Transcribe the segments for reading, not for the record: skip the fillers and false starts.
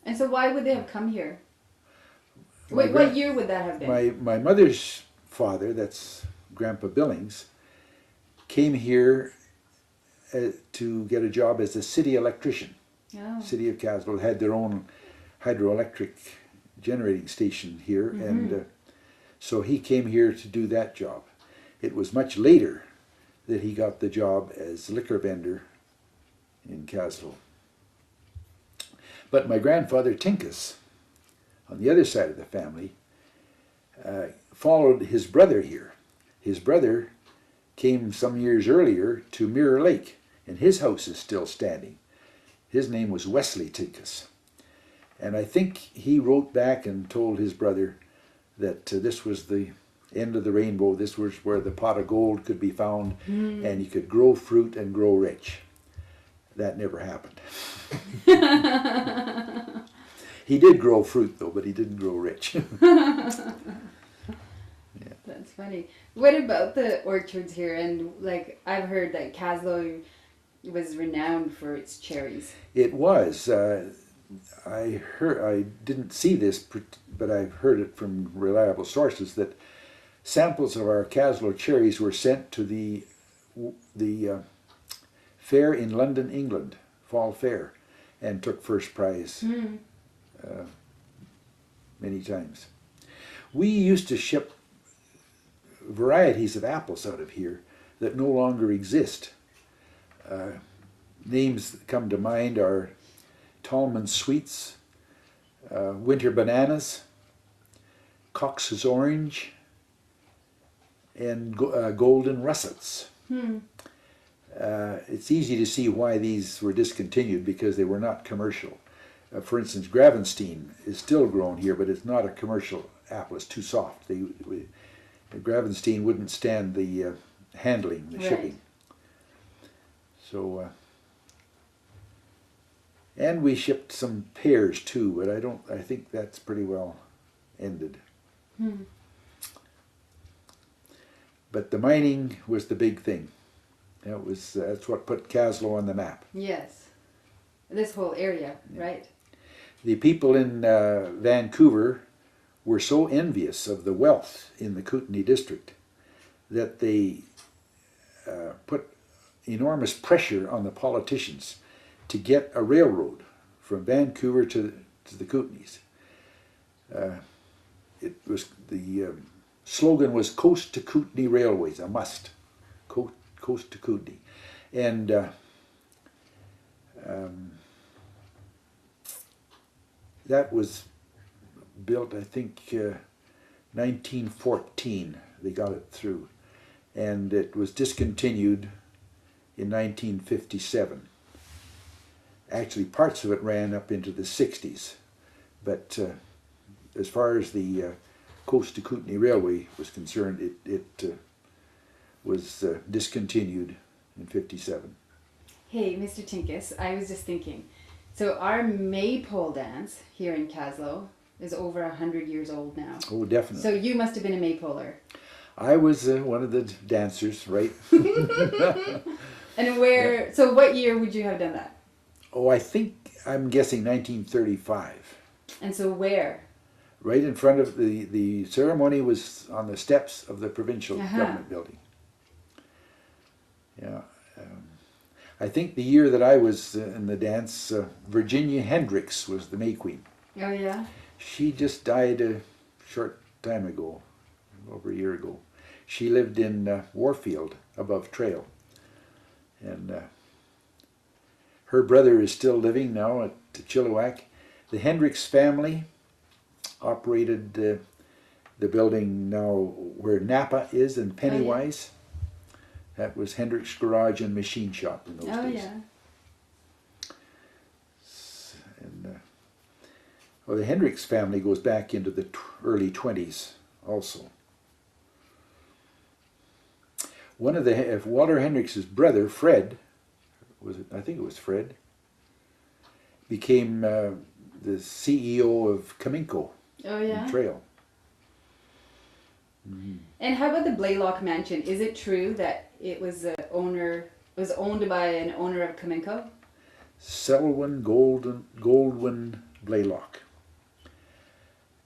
And so why would they have come here? What year would that have been? My mother's father, that's Grandpa Billings, came here to get a job as a city electrician. Oh. City of Kaslo had their own hydroelectric generating station here, and so he came here to do that job. It was much later that he got the job as liquor vendor in Kaslo. But my grandfather Tinkess, on the other side of the family, followed his brother here. His brother came some years earlier to Mirror Lake, and his house is still standing. His name was Wesley Tinkess. And I think he wrote back and told his brother that this was the end of the rainbow. This was where the pot of gold could be found, and you could grow fruit and grow rich. That never happened. He did grow fruit, though, but he didn't grow rich. Yeah. That's funny. What about the orchards here? And like I've heard that Kaslo was renowned for its cherries. It was. I didn't see this, but I've heard it from reliable sources that samples of our Kaslo cherries were sent to the fair in London, England, fall fair, and took first prize many times. We used to ship varieties of apples out of here that no longer exist. Names that come to mind are Tallman Sweets, Winter Bananas, Cox's Orange, and Golden Russets. It's easy to see why these were discontinued because they were not commercial. For instance, Gravenstein is still grown here, but it's not a commercial apple. It's too soft. Gravenstein wouldn't stand the handling, the shipping. So, and we shipped some pears too, but I think that's pretty well ended. But the mining was the big thing. That's what put Kaslo on the map. Yes. This whole area, right? The people in Vancouver were so envious of the wealth in the Kootenay district that they put enormous pressure on the politicians to get a railroad from Vancouver to the Kootenays. It was the slogan was "Coast to Kootenay Railways," a must. Coast to Kootenay, and that was built, I think, 1914. They got it through, and it was discontinued in 1957. Actually, parts of it ran up into the 60s, but as far as the Coast to Kootenay Railway was concerned, it was discontinued in 57. Hey, Mr. Tinkess, I was just thinking. So our maypole dance here in Kaslo is over 100 years old now. Oh, definitely. So you must have been a maypoler. I was one of the dancers, right? And where? Yeah. So what year would you have done that? Oh, I'm guessing 1935. And so where? Right in front of the ceremony was on the steps of the provincial government building. Yeah, I think the year that I was in the dance, Virginia Hendricks was the May Queen. Oh yeah? She just died a short time ago, over a year ago. She lived in Warfield, above Trail. And her brother is still living now at Chilliwack. The Hendricks family operated the building now where Napa is in Pennywise. Oh, yeah. That was Hendricks Garage and Machine Shop in those days. Oh, yeah. And, well, the Hendricks family goes back into the early 20s also. One of Walter Hendricks' brother, Fred, I think it was Fred, became the CEO of Cominco. Oh, yeah? Trail. Mm-hmm. And how about the Blaylock Mansion? Is it true that it was owned by an owner of Cominco? Selwyn Goldwyn Blaylock.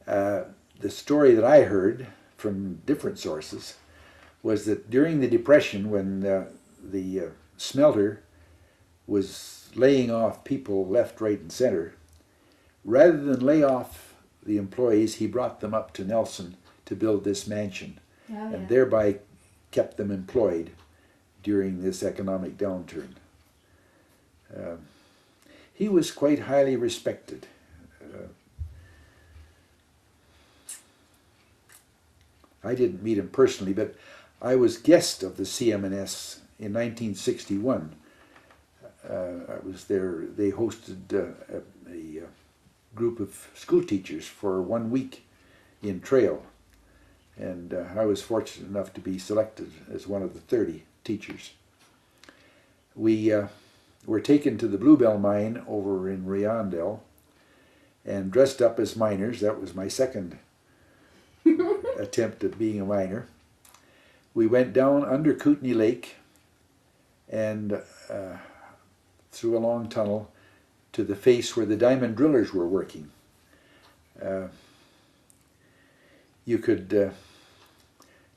The story that I heard from different sources was that during the Depression, when the smelter was laying off people left, right, and center, rather than lay off the employees, he brought them up to Nelson to build this mansion, and thereby kept them employed during this economic downturn. He was quite highly respected. I didn't meet him personally, but I was guest of the CMNS in 1961. I was there. They hosted a group of school teachers for 1 week in Trail, and I was fortunate enough to be selected as one of the 30 teachers. We were taken to the Bluebell mine over in Riondell and dressed up as miners. That was my second attempt at being a miner. We went down under Kootenay Lake and through a long tunnel to the face where the diamond drillers were working. You could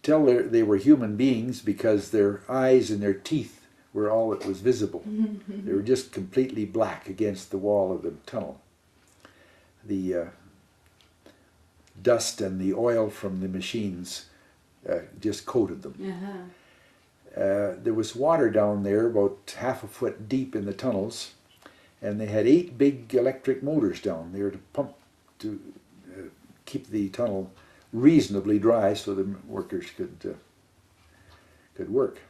tell they were human beings because their eyes and their teeth were all that was visible. They were just completely black against the wall of the tunnel. The dust and the oil from the machines just coated them. There was water down there about half a foot deep in the tunnels, and they had 8 big electric motors down there to pump to keep the tunnel reasonably dry so the workers could work.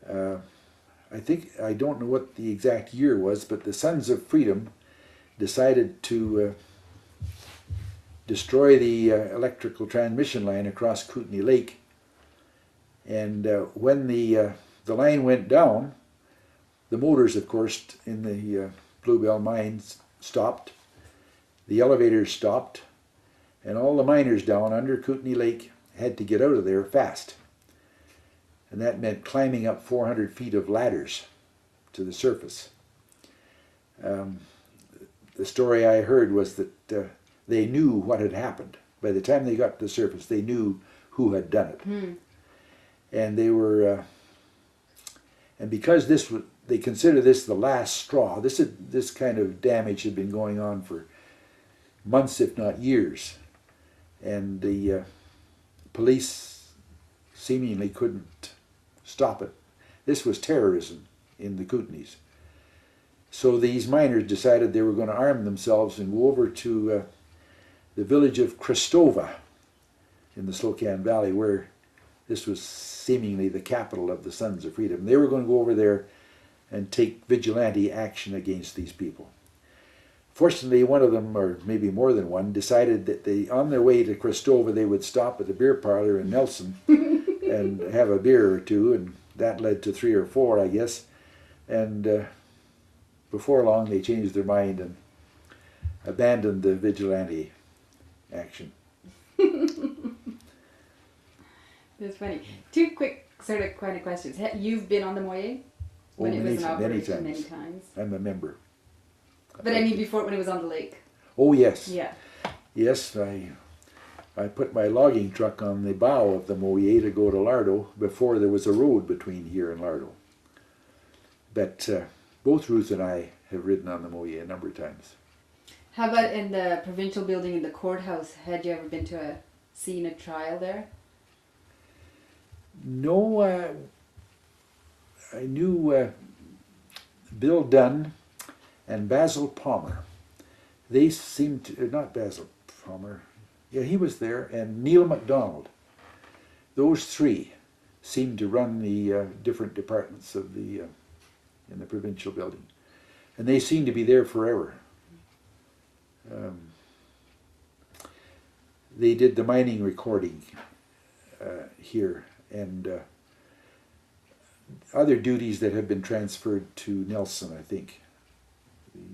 I don't know what the exact year was, but the Sons of Freedom decided to destroy the electrical transmission line across Kootenay Lake. And when the line went down, the motors, of course, in the Bluebell mines stopped, the elevators stopped, and all the miners down under Kootenay Lake had to get out of there fast. And that meant climbing up 400 feet of ladders to the surface. The story I heard was that they knew what had happened. By the time they got to the surface, they knew who had done it. And they were, and because they consider this the last straw. This kind of damage had been going on for months, if not years, and the police seemingly couldn't stop it. This was terrorism in the Kootenays. So these miners decided they were going to arm themselves and go over to the village of Cristova in the Slocan Valley, where this was seemingly the capital of the Sons of Freedom. They were going to go over there and take vigilante action against these people. Fortunately, one of them, or maybe more than one, decided that on their way to Cristova they would stop at the beer parlor in Nelson and have a beer or two, and that led to 3 or 4, I guess. And before long they changed their mind and abandoned the vigilante action. That's funny. 2 quick sort of kind of questions. You've been on the Moye when it was in operation many times. I'm a member. But I mean before, when it was on the lake. Oh yes. Yeah. Yes, I put my logging truck on the bow of the Moye to go to Lardo before there was a road between here and Lardo. But both Ruth and I have ridden on the Moye a number of times. How about in the provincial building in the courthouse? Had you ever been to seen a trial there? No, I knew Bill Dunn and Basil Palmer. They seemed to, not Basil Palmer, yeah, he was there, and Neil MacDonald. Those 3 seemed to run the different departments of the in the provincial building, and they seemed to be there forever. They did the mining recording here, and other duties that have been transferred to Nelson, I think.